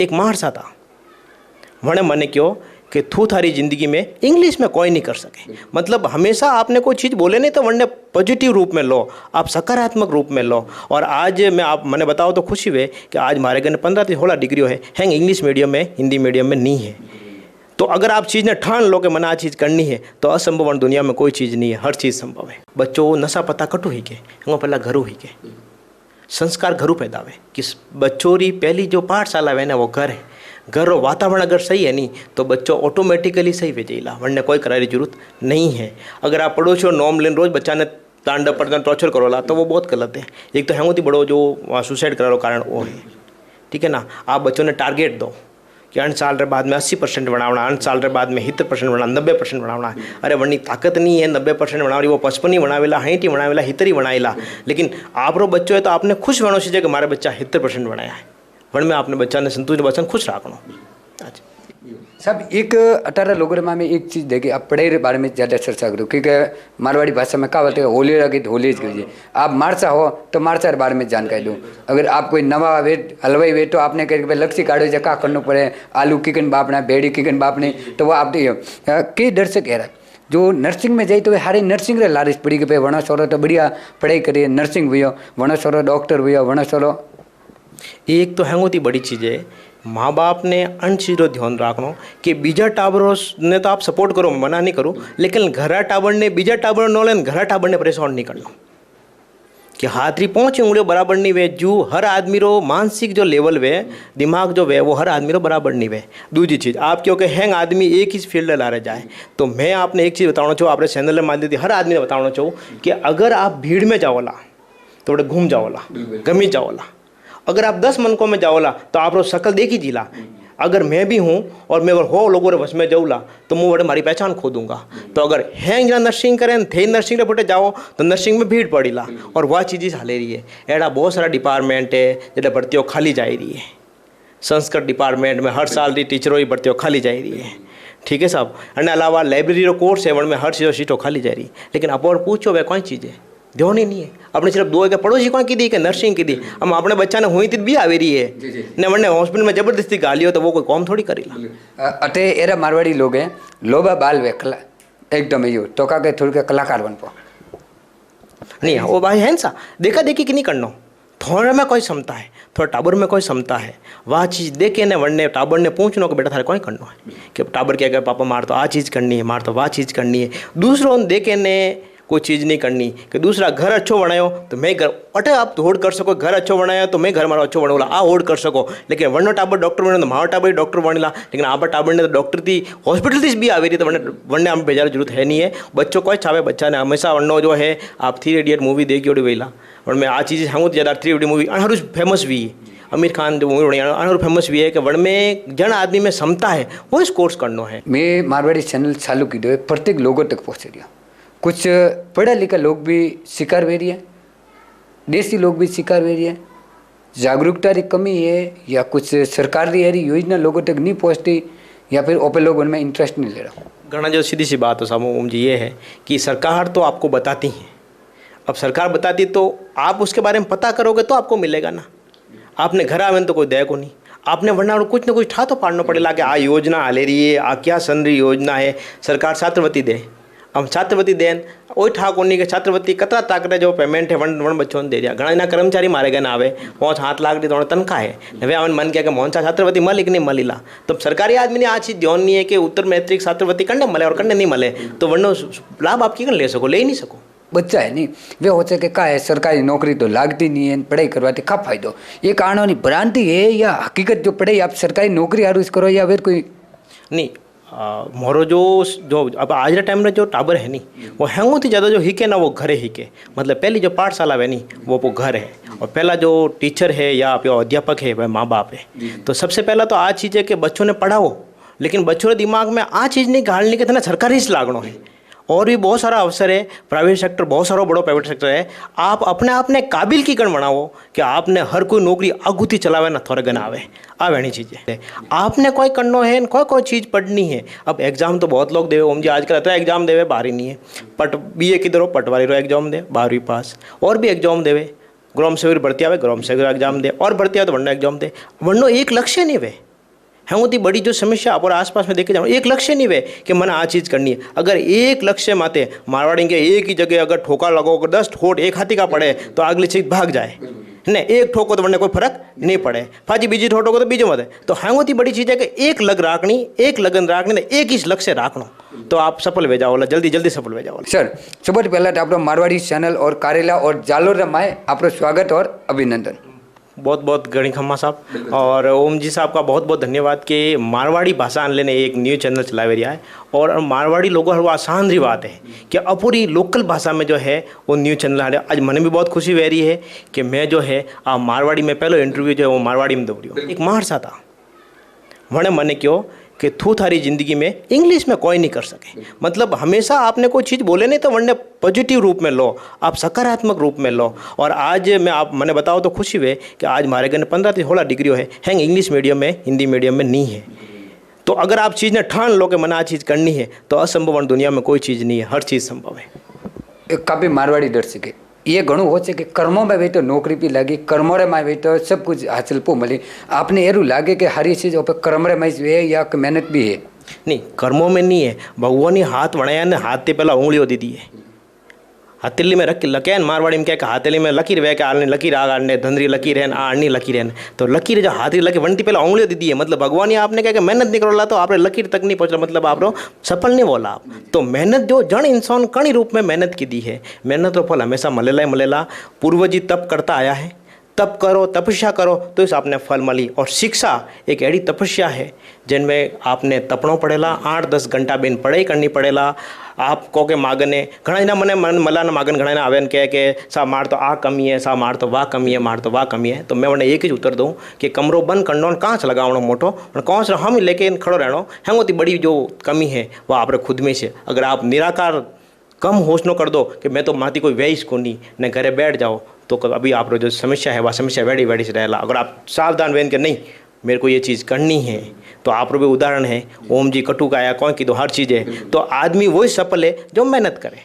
एक माणसा था वणे मने क्यों कि तू थारी ज़िंदगी में इंग्लिश में कोई नहीं कर सके। मतलब हमेशा आपने कोई चीज़ बोले नहीं तो वरने पॉजिटिव रूप में लो, आप सकारात्मक रूप में लो। और आज मैंने बताओ तो खुशी हुए कि आज हमारे घर 15 से 16 डिग्री है हैंग इंग्लिश मीडियम में हिंदी मीडियम में नहीं है। तो अगर आप चीज़ ने ठान लो कि मैंने आ चीज़ करनी है तो असंभव दुनिया में कोई चीज़ नहीं है, हर चीज़ संभव है। बच्चों नशा पता कटू ही के वो पहला घरू ही के संस्कार घरू पैदा हुए कि बच्चों री पहली जो पाठशाला है ना वो घर है। घर और वातावरण अगर सही है नहीं तो बच्चों ऑटोमेटिकली सही भेजेला, वरना कोई कराने की जरूरत नहीं है। अगर आप पड़ोसियों नॉम लेन रोज बच्चा ने तांडव पर टॉर्चर करोला तो वो बहुत गलत है। एक तो हैंगोती बड़ो जो सुसाइड करा कारण वो है, ठीक है ना। आप बच्चों ने टारगेट दो कि 8 साल रे बाद में 80% बनावना, 8 साल रे बाद में 70% बनावना, 90% बनावना। अरे वरनी ताकत नहीं है 90% बनावनी, वो 55 ही बनावेला, 60 ही बनावेला, 70 ही बनाएला। लेकिन आप रो बच्चों है तो आपने खुश होना चाहिए कि हमारे बच्चा 70% बनाया है, वन में आपने बच्चा ने संतुष्ट बच्चा खुश रखना। साहब एक 18 लोगों में एक चीज़ देखे, आप पढ़ाई के बारे में ज़्यादा चर्चा करो क्योंकि मारवाड़ी भाषा में कहा बोलते हैं होली रखी तो होली कीजिए। आप मारसा हो तो मारसा के बारे में जानकारी दो। अगर आप कोई नवा वेट हलवाई वेट तो आपने कह भाई लक्ष्य काढ़ो जो क्या करना पड़े, आलू किकन बापना, भेड़ी किकन बापने, तो वो आप कई दर्शक कह रहा है जो नर्सिंग में जाए तो वे हारी नर्सिंग रे लारिश पड़ी कि भाई वणा सोरो तो बढ़िया पढ़ाई करिए, नर्सिंग हुई वणा सोरो डॉक्टर हुई वणा सोरो। एक तो हैंगोती बड़ी चीज़ है, माँ बाप ने अन चीज़ों ध्यान रखना कि बीजा टाबरों ने तो आप सपोर्ट करो, मना नहीं करो, लेकिन घरा टाबर ने बीजा टाबर न लेन घरा टाबर ने परेशान नहीं करना कि हाथरी पहुँचे उंगलियों बराबर नहीं वे। जो हर आदमी रो मानसिक जो लेवल वे दिमाग जो वे वो हर आदमी रो बराबर नहीं वे। दूसरी चीज़ आप क्योंकि हैंग आदमी एक ही फील्ड ला रहे जाए तो मैं आपने एक चीज़ बताना चाहूँ, आपने चैनल में मान दी हर आदमी ने बताना चाहूँ कि अगर आप भीड़ में जाओला तो बड़े घूम जाओला, गमी जाओला। अगर आप 10 मनकों में जाओला तो आप रो शकल देख ही जीला। अगर मैं भी हूँ और मैं अगर हो लोगों रे बस में जाऊला तो मुँह बड़े मारी पहचान खो दूंगा। तो अगर हैंग जहाँ नर्सिंग करें थे नर्सिंग रे बटे जाओ तो नर्सिंग में भीड़ पड़ीला और वह चीज़ हाले रही है। ऐसा बहुत सारा डिपार्टमेंट है जिन्हें भर्तियों खाली जा रही है। संस्कृत डिपार्टमेंट में हर साल की टीचरों की भर्तियों खाली जा रही है, ठीक है साहब। अने अलावा लाइब्रेरी रो कोर्स है वन में हर चीज़ों सीटों खाली जा रही। लेकिन आप और पूछो वे कौन चीज़ है ध्यान ही नहीं है। अपने सिर्फ 2 पड़ोसी कौन की दी कि नर्सिंग की दी, हम अपने बच्चा ने हुई थी भी आवी रही है ने वरने हॉस्पिटल में जबरदस्ती गालियो तो वो कोई कौम थोड़ी करेला। अटे एरा मारवाड़ी लोग हैं लोबा बाल वे कला एकदम यो तो का के थोड़ी के कलाकार बन पो नहीं वो भाई है सा देखा देखी कि नहीं करना। थोड़े में कोई क्षमता है, थोड़ा टाबर में कोई क्षमता है, वह चीज़ देखे ने वरने टाबर ने पूछना कि बेटा थारे कोई करना है कि टाबर क्या कहे पापा मार तो आ चीज़ करनी है, मार तो वह चीज़ करनी है। दूसरों देखे ने कोई चीज़ नहीं करनी कि दूसरा घर अच्छो बनायो तो मैं घर अटे आप तो होड़ कर सको, घर अच्छो बनाया तो मैं घर मारो अच्छो बनोला आ होड़ कर सको। लेकिन वरनो टाबर डॉक्टर बने तो मारो टाबर डॉक्टर बनेला, लेकिन आप टाबर ने तो डॉक्टर थी हॉस्पिटल थी भी आवी रही तो वरने हम बेजार जरूरत है नहीं है। बच्चों को चाहे बच्चा ने हमेशा वरनो जो है आप 3 इडियट मूवी देखी ओडी वेला और मैं आ चीज़ हाँ ज़्यादा 3 इडियट मूवी अनहर फेमस भी आमिर खान जो मूवी बनी अनहर फेमस भी है कि वन में जन आदमी में क्षमता है वो इस कोर्स करना है। मैं मारवाड़ी चैनल चालू की दो प्रत्येक लोगों तक पहुँच रही हूँ। कुछ पढ़ा लिखा लोग भी शिकार वे रही है, देसी लोग भी शिकार वे रही है। जागरूकता की कमी है या कुछ सरकार की यारी योजना लोगों तक नहीं पहुँचती या फिर ओपे लोग उनमें इंटरेस्ट नहीं ले रहा। घना जो सीधी सी बात है सामू जी ये है कि सरकार तो आपको बताती है, अब सरकार बताती तो आप उसके बारे में पता करोगे तो आपको मिलेगा ना। आपने घर आवे तो कोई दया को नहीं, आपने वरना कुछ ना कुछ ठा तो पाड़ना पड़ेगा कि आ योजना हाले रही है, आ क्या सन रही योजना है। सरकार छात्रवृत्ति दे, हम छात्रवृत्ति देन वही ठा कोनी के छात्रवृत्ति कतरा ताकत जो पेमेंट है वन बच्चों ने दे दिया। घना कर्मचारी मारे गए ना आवे 5-7 लाख दी तो तनख्वाह है वे आवन मन किया कि मोहन छात्रवृत्ति मल कि नहीं मलीला। तो सरकारी आदमी ने आज चीज़ ध्यान नहीं है कि उत्तर मैट्रिक छात्रवृत्ति करने मले और करने नहीं मले तो वरना लाभ आप की ले सको, ले ही नहीं सको। बच्चा है नहीं वे होते कि का है सरकारी नौकरी तो लागती नहीं है, पढ़ाई करवाती का फायदो। ये कहानी भ्रांति है या हकीकत जो पढ़ाई आप सरकारी नौकरी हारू करो या फिर कोई नहीं। मोरो जो अब आज के टाइम में जो टाबर है नहीं वो हैंगों थी ज़्यादा जो हिके ना वो घरे हिके। मतलब पहली जो पाठशाला है नहीं वो घर है और पहला जो टीचर है या अध्यापक है वह माँ बाप है। तो सबसे पहला तो आज चीज़ है कि बच्चों ने पढ़ाओ, लेकिन बच्चों के दिमाग में आ चीज़ नहीं घालने के तना सरकारी से लागणो है। और भी बहुत सारा अवसर है, प्राइवेट सेक्टर बहुत सारा बड़ो प्राइवेट सेक्टर है। आप अपने काबिल की कण बनाओ कि आपने हर कोई नौकरी आगूती चलावे ना थोड़े गन आवे आवेनी चीज़ें आपने कोई करना है, कोई चीज़ पढ़नी है। अब एग्जाम तो बहुत लोग देवे ओम जी आजकल इतना एग्जाम देवे बाहर ही नहीं है। पट BA किधर हो पटवारी रो एग्जाम दे 12वीं पास और भी एग्जाम देवे, ग्राम सेवक भर्ती आवे ग्राम सेवक एग्जाम दे और भर्ती आवे तो वरना एग्जाम दे। वरनो एक लक्ष्य नहीं वे હેંગોથી બડી જો સમસ્યા આપણે આસપાસ में देखे जाओ एक लक्ष्य नहीं वे कि मैंने आ चीज़ करनी है। अगर एक लक्ष्य माते मारवाड़ी के एक ही जगह अगर ठोका लगो, अगर 10 ठोट एक हाथी का पड़े तो अगली चीज भाग जाए ने, एक ठोको तो वरने कोई फर्क नहीं पड़े, पाजी बीजी ठोको तो बीजो मत। तो हैंगोती बड़ी चीज़ है कि एक लग राखनी, एक लगन राखनी ने एक ही लक्ष्य राखनो तो आप सफल हो जाओ, जल्दी जल्दी सफल हो जाओ। सर सबसे पहला तो आप मारवाड़ी चैनल और कारेला और जालोर माए आप स्वागत और अभिनंदन। बहुत बहुत गणी खम्मा साहब और ओम जी साहब का बहुत बहुत धन्यवाद कि मारवाड़ी भाषा आने ने एक न्यूज़ चैनल चलावे रहा है। और मारवाड़ी लोगों को आसान री बात है कि अपूरी लोकल भाषा में जो है वो न्यूज़ चैनल आ रहा है। आज मैंने भी बहुत खुशी हो रही है कि मैं जो है मारवाड़ी में पहले इंटरव्यू जो है वो मारवाड़ी में दो रही हूँ। एक मारसा था वने मैंने क्यों कि तू थारी ज़िंदगी में इंग्लिश में कोई नहीं कर सके, मतलब हमेशा आपने कोई चीज़ बोले नहीं तो वरने पॉजिटिव रूप में लो, आप सकारात्मक रूप में लो। और आज मैं आप मैंने बताओ तो खुशी हुए कि आज हमारे घर 15 से 16 डिग्री है, हैंग इंग्लिश मीडियम में हिंदी मीडियम में नहीं है। तो अगर आप चीज़ ने ठान लो कि मैंने आ चीज़ करनी है तो असंभव दुनिया में कोई चीज़ नहीं है, हर चीज़ संभव है। एक काफ़ी मारवाड़ी दर्शक ये घणું हो છે કે કર્મોમાં બેઠો નોકરી બી લાગી, કર્મોમાં બેઠો सब कुछ हासिल पो मिली। आपने एरू लागे कि हरी चीज़ कर्मरे में है या मेहनत भी है? नहीं, कर्मों में नहीं है। भगवान ने हाथ वणाया ने हाथ ते पहला उंगलियों दी दी है, हथेली में रख लके मारवाड़ी में क्या हथेली में लकीर वे के आने लकीर आने धंधरी लकीर है आनी लकीर है, तो लकीर जो हाथी लकीर वनती पहला उंगलियों दी दी है। मतलब भगवान आपने क्या मेहनत नहीं करोला तो आप लकीर तक नहीं पहुँचला, मतलब आप सफल नहीं बोला आप। तो मेहनत जो जन इंसान कणी रूप में मेहनत की दी है, मेहनत तो फल हमेशा मलेला ही मलेला। पूर्वजी तप करता आया है, तप करो तपस्या करो तो इस आपने फल मिली। और शिक्षा एक ऐसी तपस्या है जिनमें आपने तपणो पड़ेला, 8-10 घंटा बेन पढ़ाई करनी पड़ेला। आप को के मागने घણા ना मने मला ना मागन घણા ना आवे कहे कि सा मार तो आ कमी है, सा मार तो वाह कमी है, मार तो वाह कमी है। तो मैं उन्हें एक ही उत्तर दूँ कि कमरो बंद करनो, कांच लगावनो मोटो और कांच हम लेके खड़ो रहनो, हैंगोती बड़ी जो कमी है वह आप खुद में से। अगर आप निराकार कम होशनो कर दो कि मैं तो माती कोई वेईस को नहीं ने घरे बैठ जाओ तो अभी आप जो समस्या है वह समस्या वेड़ी वेड़ी से रहेला। अगर आप सावधान वेन के नहीं मेरे को ये चीज़ करनी है तो आप भी उदाहरण है, ओम जी कटु का आया कौन की तो हर चीज़ है। तो आदमी वही सफल है जो मेहनत करे।